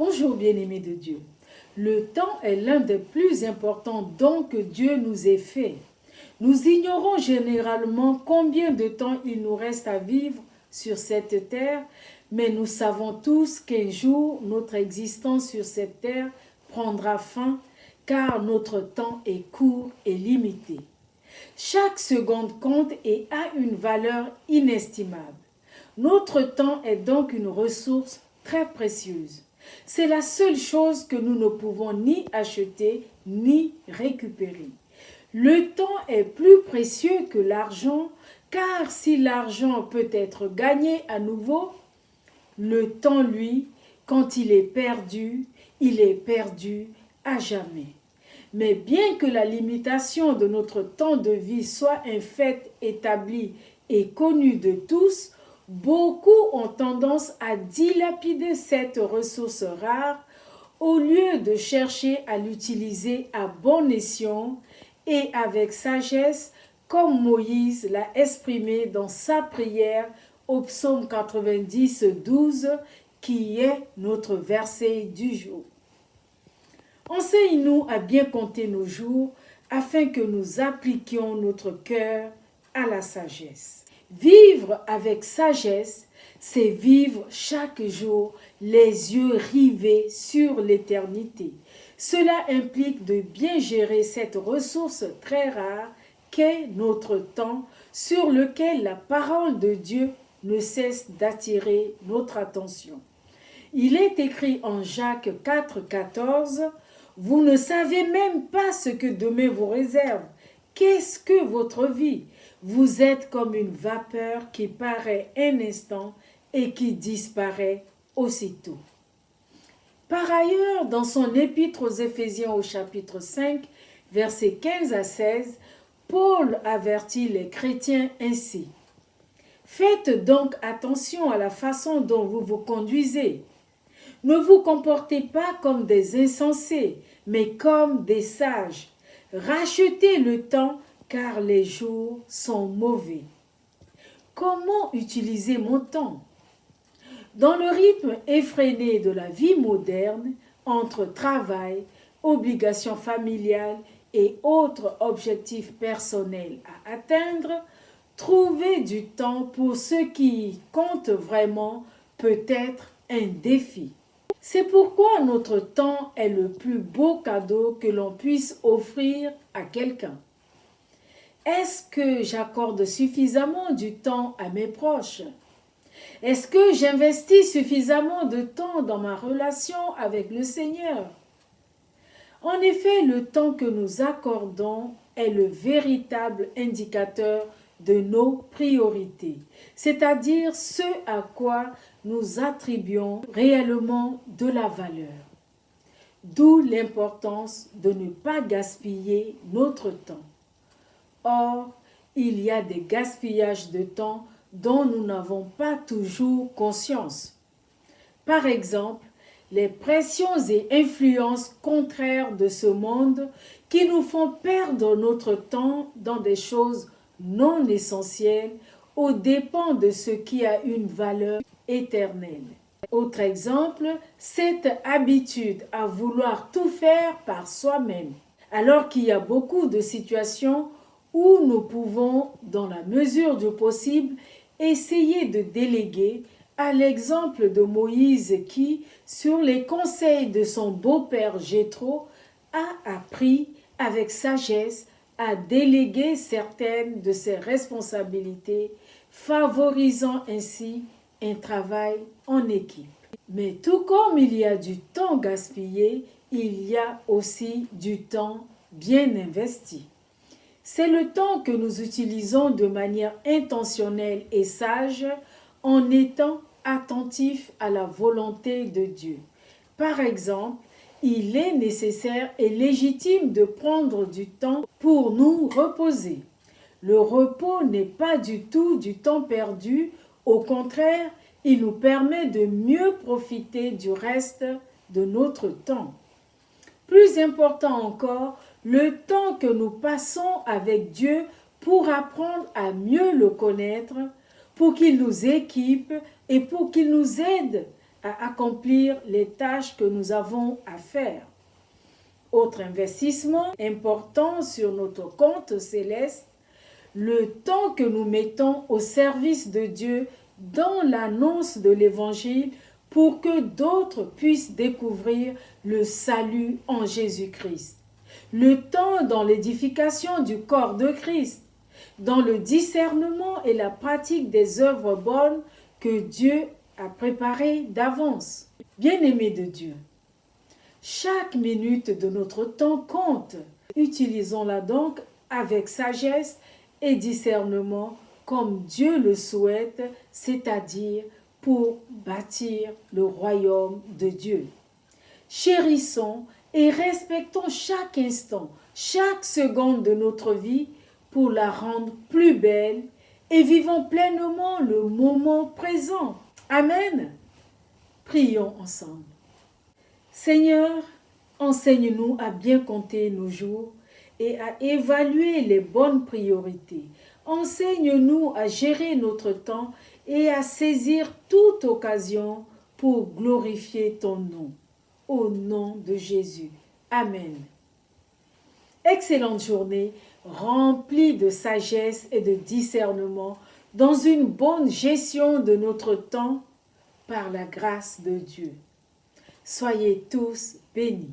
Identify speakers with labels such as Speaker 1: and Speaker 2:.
Speaker 1: Bonjour bien-aimés de Dieu. Le temps est l'un des plus importants dons que Dieu nous ait fait. Nous ignorons généralement combien de temps il nous reste à vivre sur cette terre, mais nous savons tous qu'un jour notre existence sur cette terre prendra fin, car notre temps est court et limité. Chaque seconde compte et a une valeur inestimable. Notre temps est donc une ressource très précieuse. C'est la seule chose que nous ne pouvons ni acheter ni récupérer. Le temps est plus précieux que l'argent, car si l'argent peut être gagné à nouveau, le temps, lui, quand il est perdu à jamais. Mais bien que la limitation de notre temps de vie soit un fait établi et connu de tous, beaucoup ont tendance à dilapider cette ressource rare au lieu de chercher à l'utiliser à bon escient et avec sagesse, comme Moïse l'a exprimé dans sa prière au psaume 90, 12, qui est notre verset du jour. Enseigne-nous à bien compter nos jours afin que nous appliquions notre cœur à la sagesse. Vivre avec sagesse, c'est vivre chaque jour les yeux rivés sur l'éternité. Cela implique de bien gérer cette ressource très rare qu'est notre temps, sur lequel la parole de Dieu ne cesse d'attirer notre attention. Il est écrit en Jacques 4, 14, « Vous ne savez même pas ce que demain vous réserve. Qu'est-ce que votre vie ? Vous êtes comme une vapeur qui paraît un instant et qui disparaît aussitôt. » Par ailleurs, dans son épître aux Éphésiens au chapitre 5, versets 15 à 16, Paul avertit les chrétiens ainsi. « Faites donc attention à la façon dont vous vous conduisez. Ne vous comportez pas comme des insensés, mais comme des sages. Rachetez le temps, car les jours sont mauvais. » Comment utiliser mon temps? Dans le rythme effréné de la vie moderne, entre travail, obligations familiales et autres objectifs personnels à atteindre, trouver du temps pour ce qui compte vraiment peut être un défi. C'est pourquoi notre temps est le plus beau cadeau que l'on puisse offrir à quelqu'un. Est-ce que j'accorde suffisamment du temps à mes proches? Est-ce que j'investis suffisamment de temps dans ma relation avec le Seigneur? En effet, le temps que nous accordons est le véritable indicateur de nos priorités, c'est-à-dire ce à quoi nous attribuons réellement de la valeur. D'où l'importance de ne pas gaspiller notre temps. Or, il y a des gaspillages de temps dont nous n'avons pas toujours conscience. Par exemple, les pressions et influences contraires de ce monde qui nous font perdre notre temps dans des choses non essentielles aux dépens de ce qui a une valeur éternelle. Autre exemple, cette habitude à vouloir tout faire par soi-même, alors qu'il y a beaucoup de situations où nous pouvons, dans la mesure du possible, essayer de déléguer, à l'exemple de Moïse qui, sur les conseils de son beau-père Jéthro, a appris avec sagesse à déléguer certaines de ses responsabilités, favorisant ainsi un travail en équipe. Mais tout comme il y a du temps gaspillé, il y a aussi du temps bien investi. C'est le temps que nous utilisons de manière intentionnelle et sage en étant attentifs à la volonté de Dieu. Par exemple, il est nécessaire et légitime de prendre du temps pour nous reposer. Le repos n'est pas du tout du temps perdu, au contraire, il nous permet de mieux profiter du reste de notre temps. Plus important encore, le temps que nous passons avec Dieu pour apprendre à mieux le connaître, pour qu'il nous équipe et pour qu'il nous aide à accomplir les tâches que nous avons à faire. Autre investissement important sur notre compte céleste, le temps que nous mettons au service de Dieu dans l'annonce de l'Évangile pour que d'autres puissent découvrir le salut en Jésus-Christ. Le temps dans l'édification du corps de Christ, dans le discernement et la pratique des œuvres bonnes que Dieu a préparées d'avance. Bien-aimés de Dieu, chaque minute de notre temps compte. Utilisons-la donc avec sagesse et discernement comme Dieu le souhaite, c'est-à-dire pour bâtir le royaume de Dieu. Chérissons et respectons chaque instant, chaque seconde de notre vie pour la rendre plus belle et vivons pleinement le moment présent. Amen. Prions ensemble. Seigneur, enseigne-nous à bien compter nos jours et à évaluer les bonnes priorités. Enseigne-nous à gérer notre temps et à saisir toute occasion pour glorifier ton nom. Au nom de Jésus. Amen. Excellente journée, remplie de sagesse et de discernement, dans une bonne gestion de notre temps par la grâce de Dieu. Soyez tous bénis.